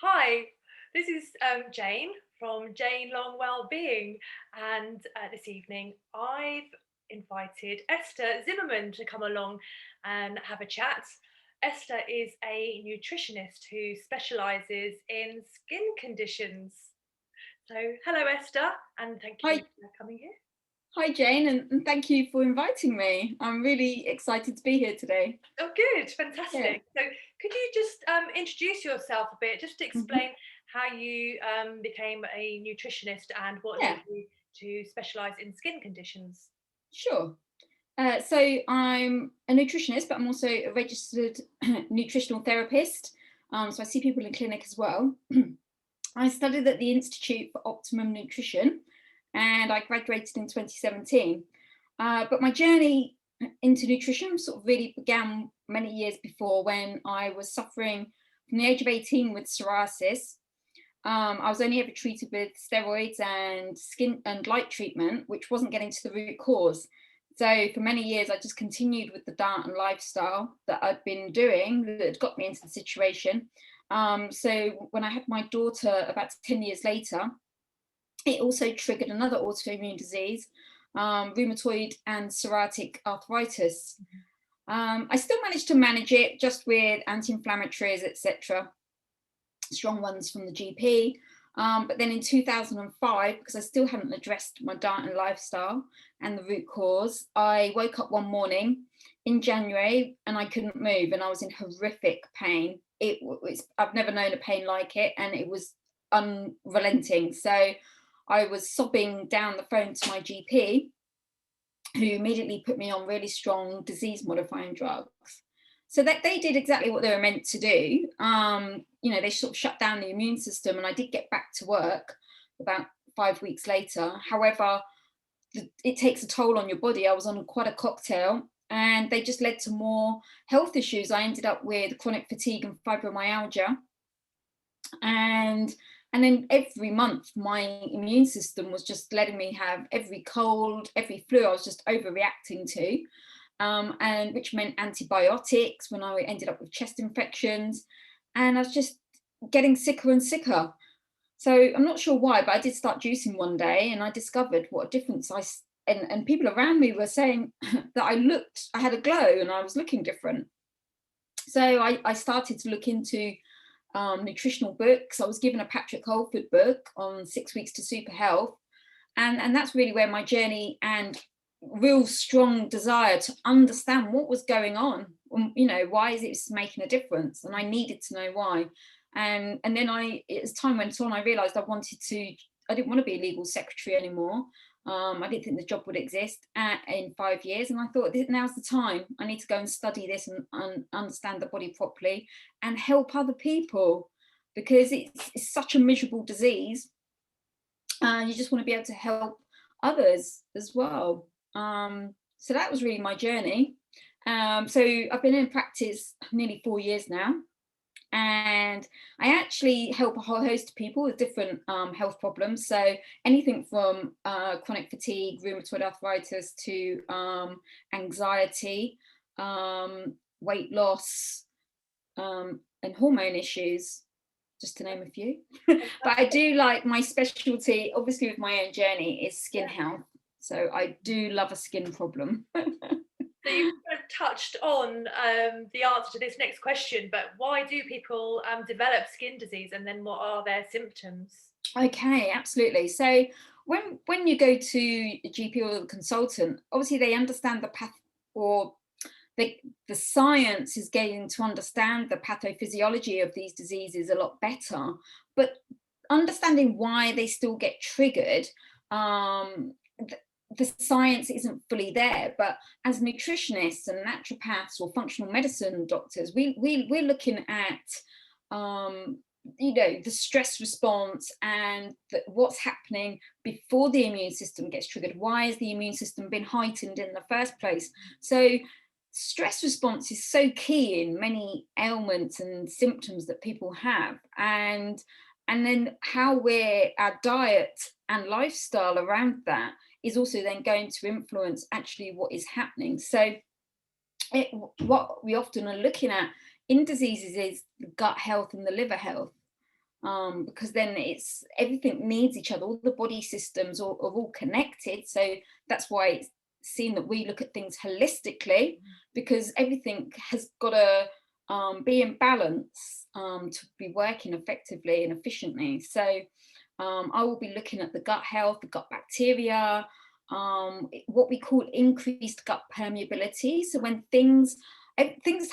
Hi, this is Jane from Jane Long Wellbeing, and this evening I've invited Esther Zimmerman to come along and have a chat. Esther is a nutritionist who specialises in skin conditions. So, hello, Esther, and thank you Hi, for coming here. hi Jane, and thank you for inviting me. I'm really excited to be here today. Oh, good, Yeah. fantastic. So, could you just introduce yourself a bit, just to Mhm. explain how you became a nutritionist and what led Yeah, you to specialise in skin conditions? sure. So I'm a nutritionist, but I'm also a registered nutritional therapist. So I see people in clinic as well. I studied at the Institute for Optimum Nutrition, and I graduated in 2017. But my journey into nutrition sort of really began many years before, when I was suffering from the age of 18 with psoriasis. I was only ever treated with steroids and skin and light treatment, which wasn't getting to the root cause. So for many years, I just continued with the diet and lifestyle that I'd been doing that had got me into the situation. So when I had my daughter about 10 years later, it also triggered another autoimmune disease, rheumatoid and psoriatic arthritis. I still managed to manage it just with anti-inflammatories, etc., strong ones from the GP. But then in 2005, because I still hadn't addressed my diet and lifestyle and the root cause, I woke up one morning in January and I couldn't move, and I was in horrific pain. I've never known a pain like it, and it was unrelenting. So I was sobbing down the phone to my GP, who immediately put me on really strong disease modifying drugs. So that they did exactly what they were meant to do. They sort of shut down the immune system, and I did get back to work about 5 weeks later. However, it takes a toll on your body. I was on quite a cocktail, and they just led to more health issues. I ended up with chronic fatigue and fibromyalgia, and and then every month my immune system was just letting me have every cold, every flu I was just overreacting to, and which meant antibiotics when I ended up with chest infections, and I was just getting sicker and sicker. So I'm not sure why, but I did start juicing one day, and I discovered what a difference and people around me were saying that I had a glow and I was looking different. So I started to look into nutritional books. I was given a Patrick Holford book on 6 weeks to super health. And that's really where my journey and real strong desire to understand what was going on. Why is it making a difference? And I needed to know why. And then as time went on, I realized I didn't want to be a legal secretary anymore. I didn't think the job would exist in 5 years. And I thought, now's the time. I need to go and study this and understand the body properly and help other people, because it's such a miserable disease. You just want to be able to help others as well. So that was really my journey. So I've been in practice nearly 4 years now, and I actually help a whole host of people with different health problems. So anything from chronic fatigue, rheumatoid arthritis, to anxiety, weight loss, and hormone issues, just to name a few. But I Fantastic. do like, my specialty, obviously with my own journey, is skin Yeah. health. So I do love a skin problem. So you've kind of touched on the answer to this next question, but why do people develop skin disease, and then what are their symptoms? Okay, absolutely. So when you go to a GP or a consultant, obviously they understand the path, or the, the science is getting to understand the pathophysiology of these diseases a lot better, but understanding why they still get triggered, the science isn't fully there. But as nutritionists and naturopaths or functional medicine doctors, we're looking at the stress response, and what's happening before the immune system gets triggered. Why has the immune system been heightened in the first place? So stress response is so key in many ailments and symptoms that people have, and then how our diet and lifestyle around that is also then going to influence actually what is happening. So what we often are looking at in diseases is the gut health and the liver health. because then it's everything needs each other. All the body systems are all connected. So that's why it's seen that we look at things holistically, because everything has got to be in balance to be working effectively and efficiently. So I will be looking at the gut health, the gut bacteria, what we call increased gut permeability. So when things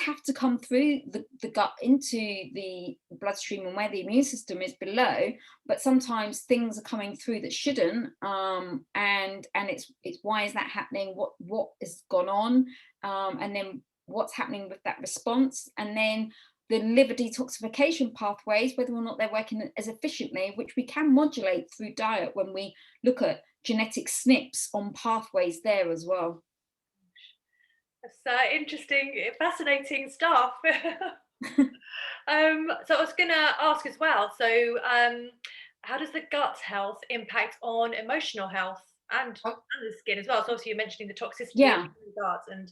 have to come through the gut into the bloodstream and where the immune system is below, but sometimes things are coming through that shouldn't, and it's why is that happening, what has gone on, and then what's happening with that response, and then the liver detoxification pathways, whether or not they're working as efficiently, which we can modulate through diet when we look at genetic SNPs on pathways there as well. That's interesting, fascinating stuff. So I was going to ask as well. So, how does the gut health impact on emotional health and the skin as well? So obviously you're mentioning the toxicity Yeah. of the gut and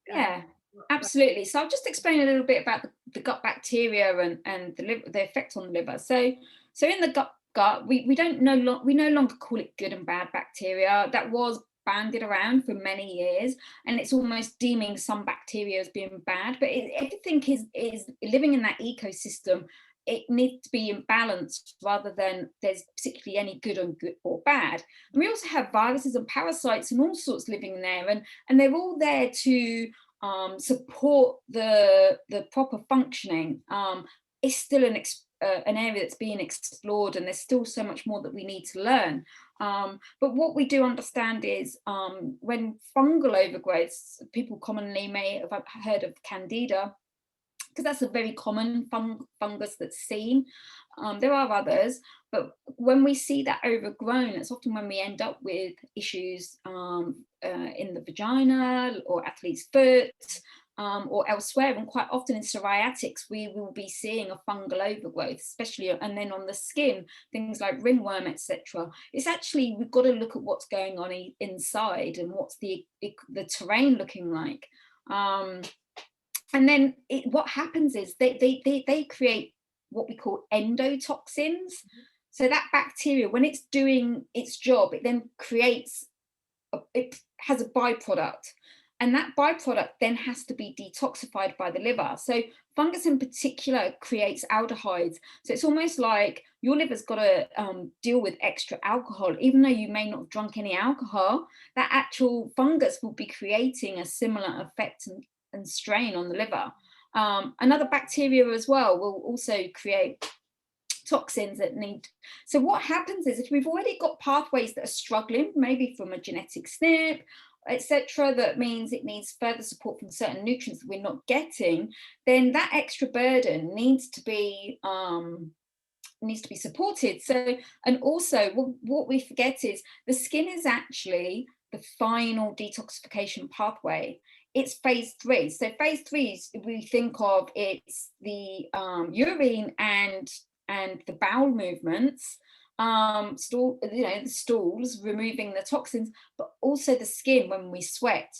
Yeah, absolutely. So I'll just explain a little bit about the gut bacteria and the liver, the effect on the liver. So in the gut, we we no longer call it good and bad bacteria. That was bandied around for many years, and it's almost deeming some bacteria as being bad. But everything is living in that ecosystem. It needs to be in balance rather than there's particularly any good or bad. And we also have viruses and parasites and all sorts living in there, and they're all there to support the proper functioning. It's still an area that's being explored, and there's still so much more that we need to learn. But what we do understand is when fungal overgrowths, people commonly may have heard of Candida, because that's a very common fungus that's seen. There are others, but when we see that overgrown, it's often when we end up with issues in the vagina or athlete's foot, or elsewhere. And quite often in psoriatics, we will be seeing a fungal overgrowth, especially, and then on the skin, things like ringworm, etc. It's actually, we've got to look at what's going on inside and what's the terrain looking like. And then what happens is they create what we call endotoxins. So that bacteria, when it's doing its job, it then creates, it has a byproduct. And that byproduct then has to be detoxified by the liver. So fungus in particular creates aldehydes. So it's almost like your liver's got to deal with extra alcohol. Even though you may not have drunk any alcohol, that actual fungus will be creating a similar effect and strain on the liver. Another bacteria as well will also create toxins that need. So what happens is if we've already got pathways that are struggling, maybe from a genetic SNP, etc., that means it needs further support from certain nutrients that we're not getting, then that extra burden needs to be supported. So, and also what we forget is the skin is actually the final detoxification pathway. It's phase 3. So phase 3 is, we think of, it's the urine and the bowel movements, the stools removing the toxins, but also the skin when we sweat.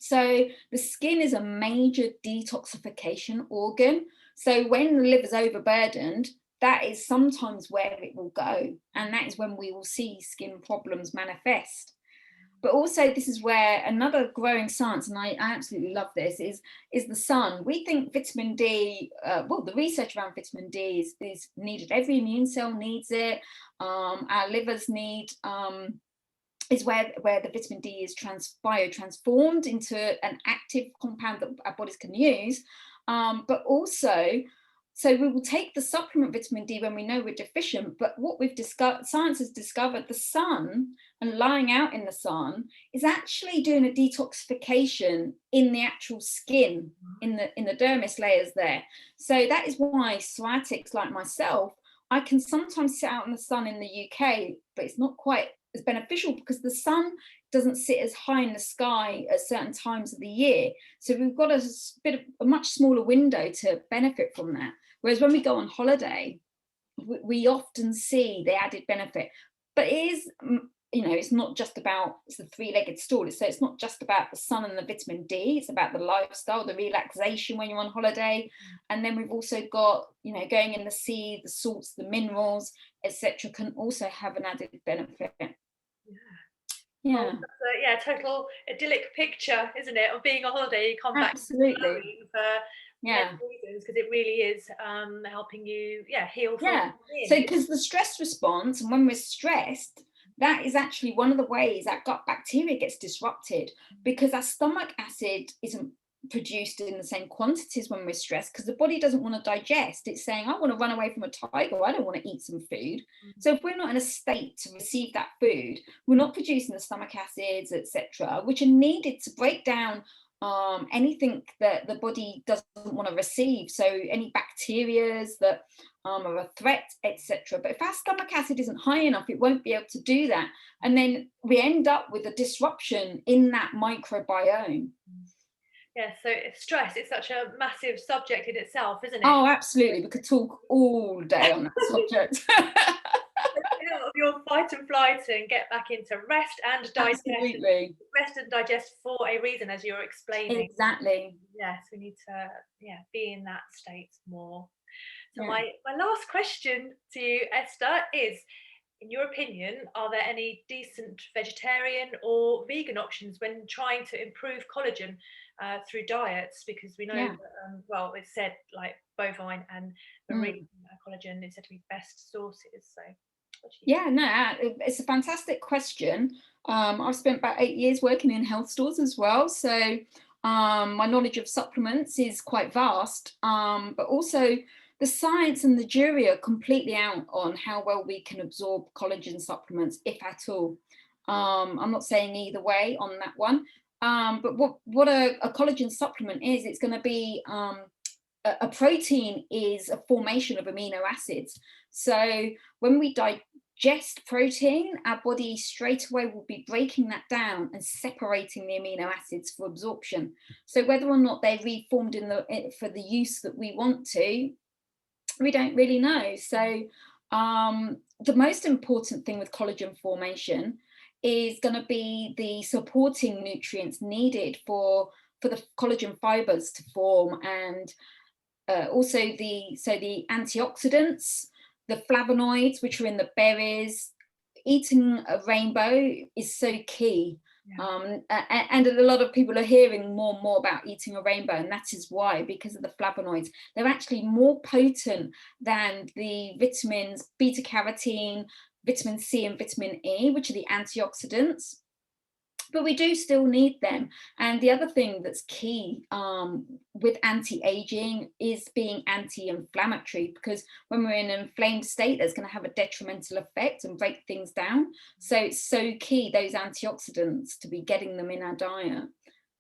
So the skin is a major detoxification organ. So when the liver's overburdened, that is sometimes where it will go, and that is when we will see skin problems manifest. But also, this is where another growing science, and I absolutely love this, is the sun. We think vitamin D, the research around vitamin D is needed. Every immune cell needs it. Our livers need, is where the vitamin D is biotransformed into an active compound that our bodies can use. But also, so we will take the supplement vitamin D when we know we're deficient, but what we've discovered, science has discovered, the sun and lying out in the sun is actually doing a detoxification in the actual skin, in the dermis layers there. So that is why psoriatics like myself, I can sometimes sit out in the sun in the UK, but it's not quite as beneficial because the sun doesn't sit as high in the sky at certain times of the year. So we've got a much smaller window to benefit from that. Whereas when we go on holiday, we often see the added benefit. But it is it's not just about, it's a three-legged stool. So it's not just about the sun and the vitamin D, it's about the lifestyle, the relaxation when you're on holiday. And then we've also got, going in the sea, the salts, the minerals, etc., can also have an added benefit. Well, Yeah, that's a total idyllic picture, isn't it, of being on holiday? You come back absolutely. for many Yeah. reasons, because it really is helping you, heal from Yeah. So, within. because the stress response, and when we're stressed, that is actually one of the ways that gut bacteria gets disrupted, because our stomach acid isn't produced in the same quantities when we're stressed, because the body doesn't want to digest. It's saying, I want to run away from a tiger, I don't want to eat some food. So if we're not in a state to receive that food, we're not producing the stomach acids, etc., which are needed to break down anything that the body doesn't want to receive. So any bacterias that are a threat, etc. But if our stomach acid isn't high enough, it won't be able to do that. And then we end up with a disruption in that microbiome. Yeah, so stress is such a massive subject in itself, isn't it? Oh, absolutely. We could talk all day on that subject. Get out of your fight and flight and get back into rest and digest. Absolutely. Rest and digest for a reason, as you're explaining. Exactly. Yes, we need to be in that state more. So Yeah. my last question to you, Esther, is, in your opinion, are there any decent vegetarian or vegan options when trying to improve collagen through diets? Because we know Yeah. that, well, it's said like bovine and marine collagen is said to be best sources. So, what do you think? Yeah, no, it's a fantastic question. I've spent about 8 years working in health stores as well, so my knowledge of supplements is quite vast. But also, the science and the jury are completely out on how well we can absorb collagen supplements, if at all. I'm not saying either way on that one. But what a collagen supplement is, it's going to be a protein is a formation of amino acids. So when we digest protein, our body straight away will be breaking that down and separating the amino acids for absorption. So whether or not they're reformed for the use that we want to, we don't really know. So the most important thing with collagen formation is going to be the supporting nutrients needed for the collagen fibers to form, and also the antioxidants, the flavonoids, which are in the berries. Eating a rainbow is so key. And a lot of people are hearing more and more about eating a rainbow, and that is why, because of the flavonoids. They're actually more potent than the vitamins beta carotene, vitamin C, and vitamin E, which are the antioxidants. But we do still need them. And the other thing that's key with anti-aging is being anti-inflammatory, because when we're in an inflamed state, that's going to have a detrimental effect and break things down. So it's so key, those antioxidants, to be getting them in our diet.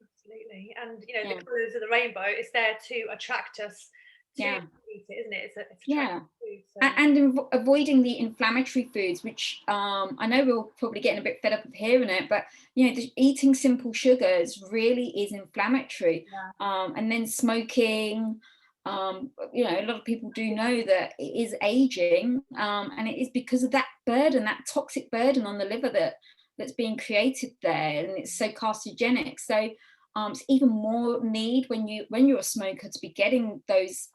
Absolutely. And the colours of the rainbow is there to attract us to eat it, isn't it? It's attractive food. So. And avoiding the inflammatory foods, which I know we're probably getting a bit fed up of hearing it, but eating simple sugars really is inflammatory. And then smoking, a lot of people do know that it is aging, and it is because of that burden, that toxic burden on the liver that's being created there, and it's so carcinogenic. So it's even more need when you're a smoker to be getting those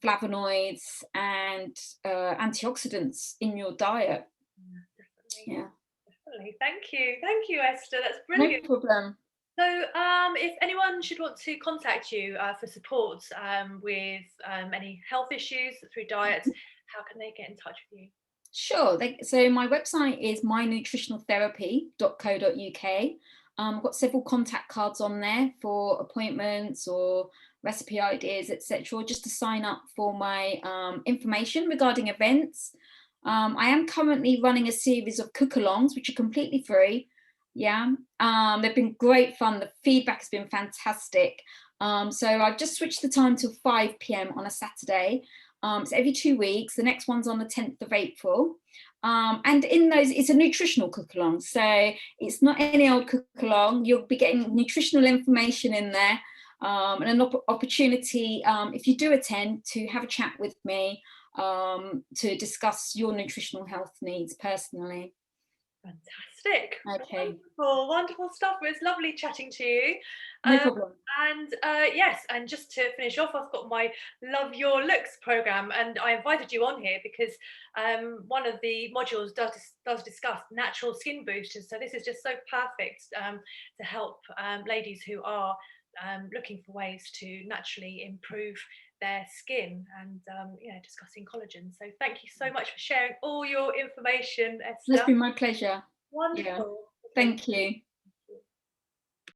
flavonoids and antioxidants in your diet. Definitely. Thank you, Esther. That's brilliant. No problem. So, if anyone should want to contact you for support with any health issues through diets, how can they get in touch with you? Sure. So my website is mynutritionaltherapy.co.uk. I've got several contact cards on there for appointments or recipe ideas, etc., just to sign up for my information regarding events. I am currently running a series of cook-alongs, which are completely free. They've been great fun. The feedback has been fantastic. So I've just switched the time to 5 p.m. on a Saturday. It's every 2 weeks. The next one's on the 10th of April. And in those, it's a nutritional cook-along. So it's not any old cook-along. You'll be getting nutritional information in there, and an opportunity, if you do attend, to have a chat with me to discuss your nutritional health needs personally. Fantastic. Okay, Wonderful, wonderful stuff. It was lovely chatting to you. no Um, problem. and yes, and just to finish off, I've got my Love Your Looks program, and I invited you on here because one of the modules does discuss natural skin boosters. So this is just so perfect to help ladies who are looking for ways to naturally improve their skin and discussing collagen. So thank you so much for sharing all your information, It's Esther. been my pleasure. Yeah, Wonderful. Okay. thank you.